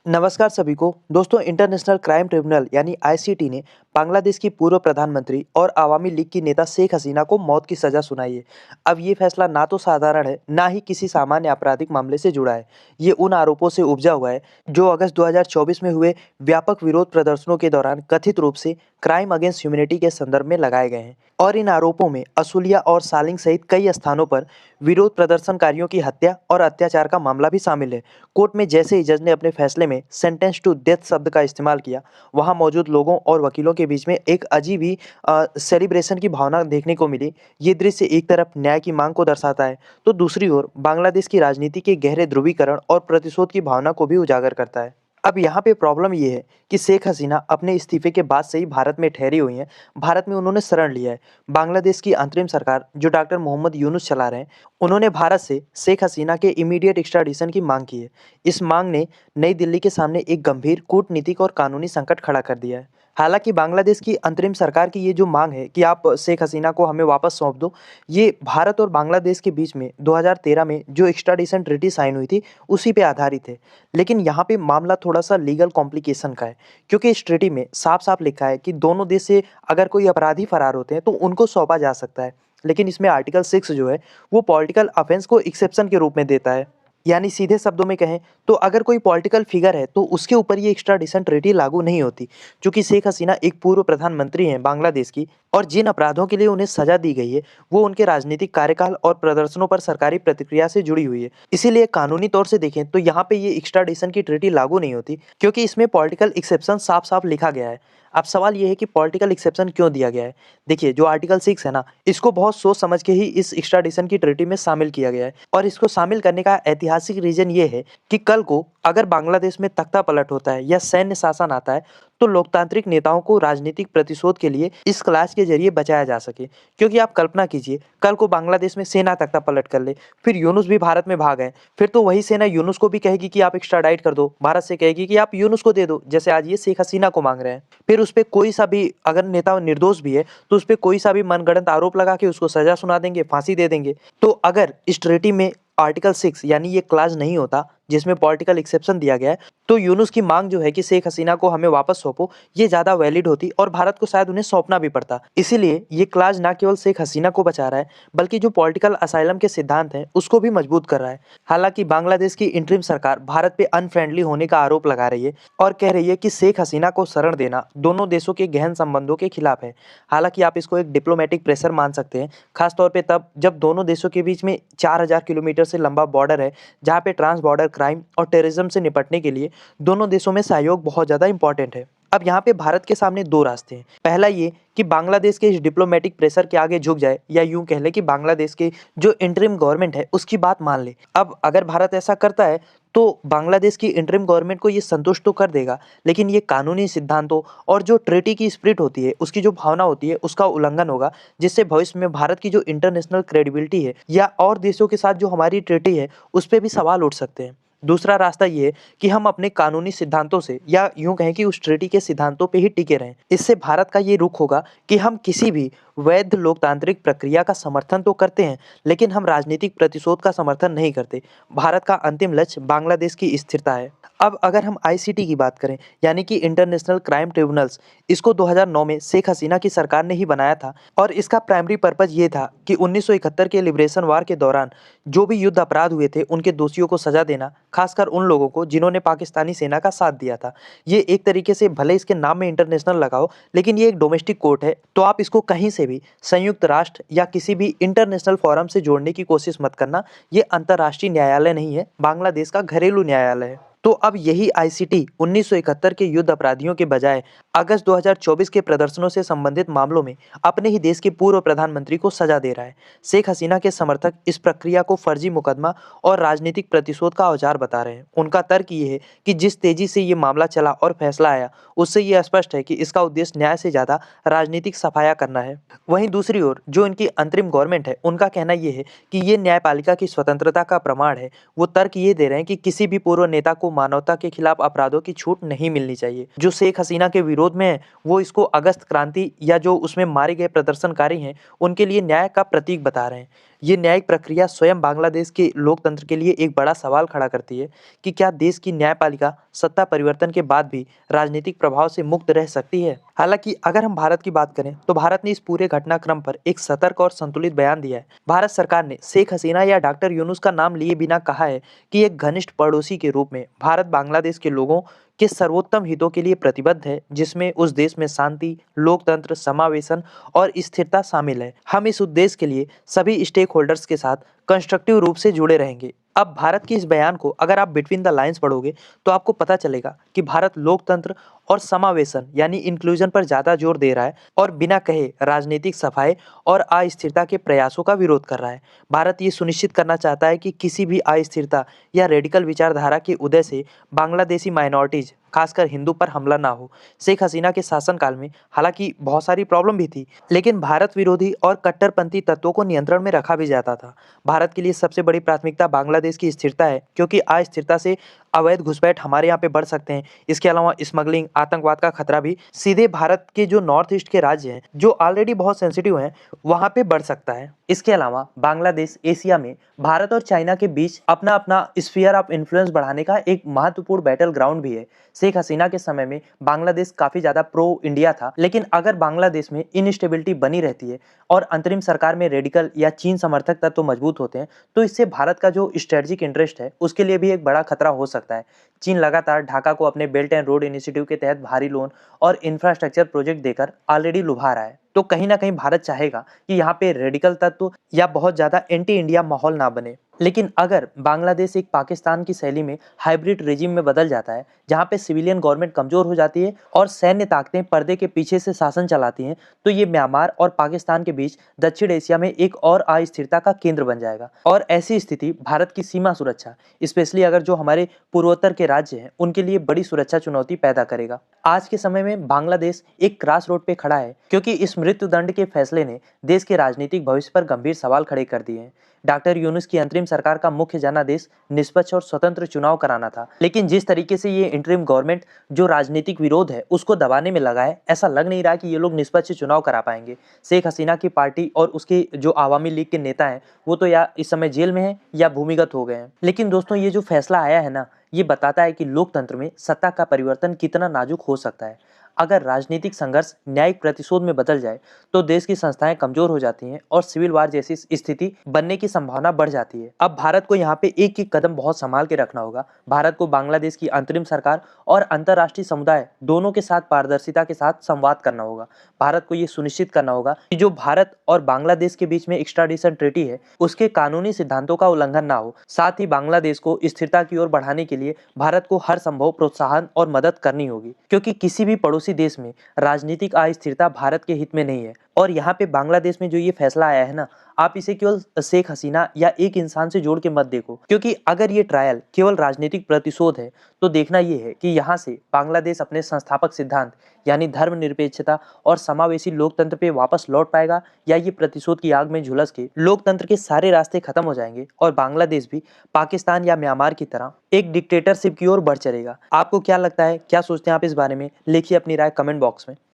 नमस्कार सभी को। दोस्तों, इंटरनेशनल क्राइम ट्रिब्यूनल यानी आईसीटी ने बांग्लादेश की पूर्व प्रधानमंत्री और अवामी लीग की नेता शेख हसीना को मौत की सजा सुनाई है। अब ये फैसला ना तो साधारण है, ना ही किसी सामान्य आपराधिक मामले से जुड़ा है। ये उन आरोपों से उपजा हुआ है जो अगस्त 2024 में हुए व्यापक विरोध प्रदर्शनों के दौरान कथित रूप से क्राइम अगेंस्ट ह्यूमैनिटी के संदर्भ में लगाए गए हैं। और इन आरोपों में असुलिया और सालिंग सहित कई स्थानों पर विरोध प्रदर्शनकारियों की हत्या और अत्याचार का मामला भी शामिल है। कोर्ट में जैसे ही जज ने अपने फैसले में सेंटेंस टू डेथ शब्द का इस्तेमाल किया, वहां मौजूद लोगों और वकीलों के बीच में एक अजीब ही सेलिब्रेशन की भावना देखने को मिली। ये दृश्य एक तरफ न्याय की मांग को दर्शाता है, तो दूसरी ओर बांग्लादेश की राजनीति के गहरे ध्रुवीकरण और प्रतिशोध की भावना को भी उजागर करता है। अब यहाँ पे प्रॉब्लम ये है कि शेख हसीना अपने इस्तीफे के बाद से ही भारत में ठहरी हुई हैं। भारत में उन्होंने शरण लिया है। बांग्लादेश की अंतरिम सरकार जो डॉक्टर मोहम्मद यूनुस चला रहे हैं, उन्होंने भारत से शेख हसीना के इमीडिएट एक्स्ट्राडिशन की मांग की है। इस मांग ने नई दिल्ली के सामने एक गंभीर कूटनीतिक और कानूनी संकट खड़ा कर दिया है। हालांकि बांग्लादेश की अंतरिम सरकार की ये जो मांग है कि आप शेख हसीना को हमें वापस सौंप दो, ये भारत और बांग्लादेश के बीच में 2013 में जो एक्स्ट्राडिशन ट्रीटी साइन हुई थी, उसी पे आधारित है। लेकिन यहाँ पे मामला थोड़ा सा लीगल कॉम्प्लिकेशन का है, क्योंकि इस ट्रीटी में साफ साफ लिखा है कि दोनों देश से अगर कोई अपराधी फरार होते हैं तो उनको सौंपा जा सकता है। लेकिन इसमें आर्टिकल 6 जो है वो पॉलिटिकल ऑफेंस को एक्सेप्शन के रूप में देता है। यानी सीधे शब्दों में कहें तो अगर कोई पॉलिटिकल फिगर है तो उसके ऊपर ये एक्स्ट्राडिशन ट्रीटी लागू नहीं होती। चूंकि शेख हसीना एक पूर्व प्रधानमंत्री हैं बांग्लादेश की, और जिन अपराधों के लिए उन्हें सजा दी गई है वो उनके राजनीतिक कार्यकाल और प्रदर्शनों पर सरकारी प्रतिक्रिया से जुड़ी हुई है। इसीलिए कानूनी तौर से देखें तो यहाँ पे ये एक्स्ट्राडिशन की ट्रीटी लागू नहीं होती, क्योंकि इसमें पॉलिटिकल एक्सेप्शन साफ साफ लिखा गया है। अब सवाल ये है कि पॉलिटिकल एक्सेप्शन क्यों दिया गया है। देखिए, जो आर्टिकल 6 है ना, इसको बहुत सोच समझ के ही इस एक्स्ट्राडिशन की ट्रीटी में शामिल किया गया है। और इसको शामिल करने का ऐतिहासिक रीजन ये है कि कल को अगर बांग्लादेश में तख्ता पलट होता है या सैन्य शासन आता है, तो लोकतांत्रिक नेताओं को राजनीतिक प्रतिशोध के लिए इस क्लास के जरिए बचाया जा सके। क्योंकि आप कल्पना कीजिए, कल को बांग्लादेश में सेना तख्ता पलट कर ले, फिर यूनुस भी भारत में भाग आए, फिर तो वही सेना यूनुस को भी कहेगी कि आप एक्स्ट्राडाइट कर दो, भारत से कहेगी कि आप यूनुस को दे दो, जैसे आज ये शेख हसीना को मांग रहे हैं। फिर उस पर कोई सा भी अगर नेता निर्दोष भी है तो उस पर कोई सा भी मनगढ़ंत आरोप लगा के उसको सजा सुना देंगे, फांसी दे देंगे। तो अगर इस ट्रीटी में आर्टिकल 6 यानी ये क्लास नहीं होता जिसमें पॉलिटिकल एक्सेप्शन दिया गया है, तो यूनुस की मांग जो है कि शेख हसीना को हमें वापस सौंपो, ये ज्यादा वैलिड होती और भारत को शायद उन्हें सौंपना भी पड़ता। इसीलिए ये क्लास ना केवल शेख हसीना को बचा रहा है, बल्कि जो पॉलिटिकल असाइलम के सिद्धांत हैं उसको भी मजबूत कर रहा है। हालांकि बांग्लादेश की इंटरिम सरकार भारत पे अनफ्रेंडली होने का आरोप लगा रही है और कह रही है कि शेख हसीना को शरण देना दोनों देशों के गहन संबंधों के खिलाफ है। हालांकि आप इसको एक डिप्लोमेटिक प्रेशर मान सकते हैं, खासतौर पर तब जब दोनों देशों के बीच में 4000 किलोमीटर से लंबा बॉर्डर है, जहाँ पे ट्रांस बॉर्डर क्राइम और टेररिज्म से निपटने के लिए दोनों देशों में सहयोग बहुत ज़्यादा इंपॉर्टेंट है। अब यहाँ पे भारत के सामने दो रास्ते हैं। पहला ये कि बांग्लादेश के इस डिप्लोमेटिक प्रेशर के आगे झुक जाए, या यूं कह ले कि बांग्लादेश के जो इंटरिम गवर्नमेंट है उसकी बात मान ले। अब अगर भारत ऐसा करता है तो बांग्लादेश की इंटरिम गवर्नमेंट को ये संतुष्ट तो कर देगा, लेकिन ये कानूनी सिद्धांतों और जो ट्रीटी की स्पिरिट होती है, उसकी जो भावना होती है, उसका उल्लंघन होगा, जिससे भविष्य में भारत की जो इंटरनेशनल क्रेडिबिलिटी है या और देशों के साथ जो हमारी ट्रीटी है उस पर भी सवाल उठ सकते हैं। दूसरा रास्ता ये है कि हम अपने कानूनी सिद्धांतों से, या यूं कहें कि उस ट्रीटी के सिद्धांतों पे ही टिके रहें। इससे भारत का ये रुख होगा कि हम किसी भी वैध लोकतांत्रिक प्रक्रिया का समर्थन तो करते हैं, लेकिन हम राजनीतिक प्रतिशोध का समर्थन नहीं करते। भारत का अंतिम लक्ष्य बांग्लादेश की स्थिरता है। अब अगर हम आईसीटी की बात करें, यानी कि इंटरनेशनल क्राइम ट्रिब्यूनल्स, इसको 2009 में शेख हसीना की सरकार ने ही बनाया था। और इसका प्राइमरी पर्पज ये था कि 1971 के लिबरेशन वार के दौरान जो भी युद्ध अपराध हुए थे उनके दोषियों को सजा देना, खासकर उन लोगों को जिन्होंने पाकिस्तानी सेना का साथ दिया था। ये एक तरीके से, भले इसके नाम में इंटरनेशनल लगाओ, लेकिन ये एक डोमेस्टिक कोर्ट है, तो आप इसको कहीं से भी संयुक्त राष्ट्र या किसी भी इंटरनेशनल फोरम से जोड़ने की कोशिश मत करना। ये अंतर्राष्ट्रीय न्यायालय नहीं है, बांग्लादेश का घरेलू न्यायालय है। तो अब यही आईसीटी 1971 के युद्ध अपराधियों के बजाय अगस्त 2024 के प्रदर्शनों से संबंधित मामलों में अपने ही देश के पूर्व प्रधानमंत्री को सजा दे रहा है। शेख हसीना के समर्थक इस प्रक्रिया को फर्जी मुकदमा और राजनीतिक प्रतिशोध का औजार बता रहे हैं। उनका तर्क ये है कि जिस तेजी से ये मामला चला और फैसला आया, उससे ये स्पष्ट है कि इसका उद्देश्य न्याय से ज्यादा राजनीतिक सफाया करना है। वहीं दूसरी ओर जो इनकी अंतरिम गवर्नमेंट है, उनका कहना यह है कि ये न्यायपालिका की स्वतंत्रता का प्रमाण है। वो तर्क ये दे रहे हैं कि किसी भी पूर्व नेता को मानवता के खिलाफ अपराधों की छूट नहीं मिलनी चाहिए। जो शेख हसीना के विरोध में है, वो इसको अगस्त क्रांति या जो उसमें मारे गए प्रदर्शनकारी हैं उनके लिए न्याय का प्रतीक बता रहे हैं। ये न्यायिक प्रक्रिया स्वयं बांग्लादेश के लोकतंत्र के लिए एक बड़ा सवाल खड़ा करती है कि क्या देश की न्यायपालिका सत्ता परिवर्तन के बाद भी राजनीतिक प्रभाव से मुक्त रह सकती है। हालांकि अगर हम भारत की बात करें तो भारत ने इस पूरे घटनाक्रम पर एक सतर्क और संतुलित बयान दिया है। भारत सरकार ने शेख हसीना या डॉक्टर यूनुस का नाम लिए बिना कहा है कि एक घनिष्ठ पड़ोसी के रूप में भारत बांग्लादेश के लोगों के सर्वोत्तम हितों के लिए प्रतिबद्ध है, जिसमें उस देश में शांति, लोकतंत्र, समावेशन और स्थिरता शामिल है। हम इस उद्देश्य के लिए सभी स्टेक होल्डर्स के साथ कंस्ट्रक्टिव रूप से जुड़े रहेंगे। अब भारत के इस बयान को अगर आप बिटवीन द लाइंस पढ़ोगे तो आपको पता चलेगा कि भारत लोकतंत्र और समावेशन यानी इंक्लूजन पर ज़्यादा जोर दे रहा है और बिना कहे राजनीतिक सफाई और अस्थिरता के प्रयासों का विरोध कर रहा है। भारत ये सुनिश्चित करना चाहता है कि किसी भी अस्थिरता या रेडिकल विचारधारा के उदय से बांग्लादेशी माइनॉरिटीज खासकर हिंदू पर हमला ना हो। शेख हसीना के शासनकाल में हालांकि बहुत सारी प्रॉब्लम भी थी, लेकिन भारत विरोधी और कट्टरपंथी तत्वों को नियंत्रण में रखा भी जाता था। भारत के लिए सबसे बड़ी प्राथमिकता बांग्लादेश की स्थिरता है, क्योंकि अस्थिरता से अवैध घुसपैठ हमारे यहाँ पे बढ़ सकते हैं। इसके अलावा स्मगलिंग, आतंकवाद का खतरा भी सीधे भारत के जो नॉर्थ ईस्ट के राज्य हैं जो ऑलरेडी बहुत सेंसिटिव हैं वहाँ पे बढ़ सकता है। इसके अलावा बांग्लादेश एशिया में भारत और चाइना के बीच अपना अपना स्फीयर ऑफ इन्फ्लुएंस बढ़ाने का एक महत्वपूर्ण बैटल ग्राउंड भी है। शेख हसीना के समय में बांग्लादेश काफी ज्यादा प्रो इंडिया था, लेकिन अगर बांग्लादेश में इनस्टेबिलिटी बनी रहती है और अंतरिम सरकार में रेडिकल या चीन समर्थक तत्व मजबूत होते हैं तो इससे भारत का जो स्ट्रेटेजिक इंटरेस्ट है उसके लिए भी एक बड़ा खतरा हो सकता है। चीन लगातार ढाका को अपने बेल्ट एंड रोड इनिशिएटिव के तहत भारी लोन और इंफ्रास्ट्रक्चर प्रोजेक्ट देकर ऑलरेडी लुभा रहा है, तो कहीं ना कहीं भारत चाहेगा कि यहाँ पे रेडिकल तत्व या बहुत ज्यादा एंटी इंडिया माहौल ना बने। लेकिन अगर बांग्लादेश एक पाकिस्तान की शैली में हाइब्रिड रेजिम में बदल जाता है, जहाँ पे सिविलियन गवर्नमेंट कमजोर हो जाती है और सैन्य ताकतें पर्दे के पीछे से शासन चलाती हैं, तो ये म्यांमार और पाकिस्तान के बीच दक्षिण एशिया में एक और अस्थिरता का केंद्र बन जाएगा। और ऐसी स्थिति भारत की सीमा सुरक्षा, स्पेशली अगर जो हमारे पूर्वोत्तर के राज्य हैं उनके लिए बड़ी सुरक्षा चुनौती पैदा करेगा। आज के समय में बांग्लादेश एक क्रॉस रोड पे खड़ा है, क्योंकि इस मृत्यु दंड के फैसले ने देश के राजनीतिक भविष्य पर गंभीर सवाल खड़े कर दिए हैं। डॉक्टर यूनुस की अंतरिम सरकार का मुख्य जनादेश निष्पक्ष और स्वतंत्र चुनाव कराना था, लेकिन जिस तरीके से ये इंटरिम गवर्नमेंट जो राजनीतिक विरोध है उसको दबाने में लगा है, ऐसा लग नहीं रहा कि ये लोग निष्पक्ष चुनाव करा पाएंगे। शेख हसीना की पार्टी और उसके जो आवामी लीग के नेता हैं वो तो या इस समय जेल में है या भूमिगत हो गए हैं। लेकिन दोस्तों, ये जो फैसला आया है ना, ये बताता है कि लोकतंत्र में सत्ता का परिवर्तन कितना नाजुक हो सकता है। अगर राजनीतिक संघर्ष न्यायिक प्रतिशोध में बदल जाए तो देश की संस्थाएं कमजोर हो जाती हैं और सिविल वार जैसी स्थिति बनने की संभावना बढ़ जाती है। अब भारत को यहाँ पे एक एक कदम बहुत संभाल के रखना होगा। भारत को बांग्लादेश की अंतरिम सरकार और अंतर्राष्ट्रीय समुदाय दोनों के साथ पारदर्शिता के साथ संवाद करना होगा। भारत को ये सुनिश्चित करना होगा कि जो भारत और बांग्लादेश के बीच में एक्स्ट्राडिशन ट्रीटी है उसके कानूनी सिद्धांतों का उल्लंघन ना हो। साथ ही बांग्लादेश को स्थिरता की ओर बढ़ाने के लिए भारत को हर संभव प्रोत्साहन और मदद करनी होगी, क्योंकि किसी भी पड़ोसी देश में राजनीतिक अस्थिरता भारत के हित में नहीं है। और यहाँ पे बांग्लादेश में जो ये फैसला आया है ना, आप इसे केवल शेख हसीना या एक इंसान से जोड़ के मत देखो, क्योंकि अगर ये ट्रायल केवल राजनीतिक प्रतिशोध है तो देखना ये है कि यहाँ से बांग्लादेश अपने संस्थापक सिद्धांत यानी धर्मनिरपेक्षता और समावेशी लोकतंत्र पे वापस लौट पाएगा, या ये प्रतिशोध की आग में झुलस के लोकतंत्र के सारे रास्ते खत्म हो जाएंगे और बांग्लादेश भी पाकिस्तान या म्यांमार की तरह एक डिक्टेटरशिप की ओर बढ़ चलेगा। आपको क्या लगता है, क्या सोचते हैं आप इस बारे में? लिखिए अपनी राय कमेंट बॉक्स में।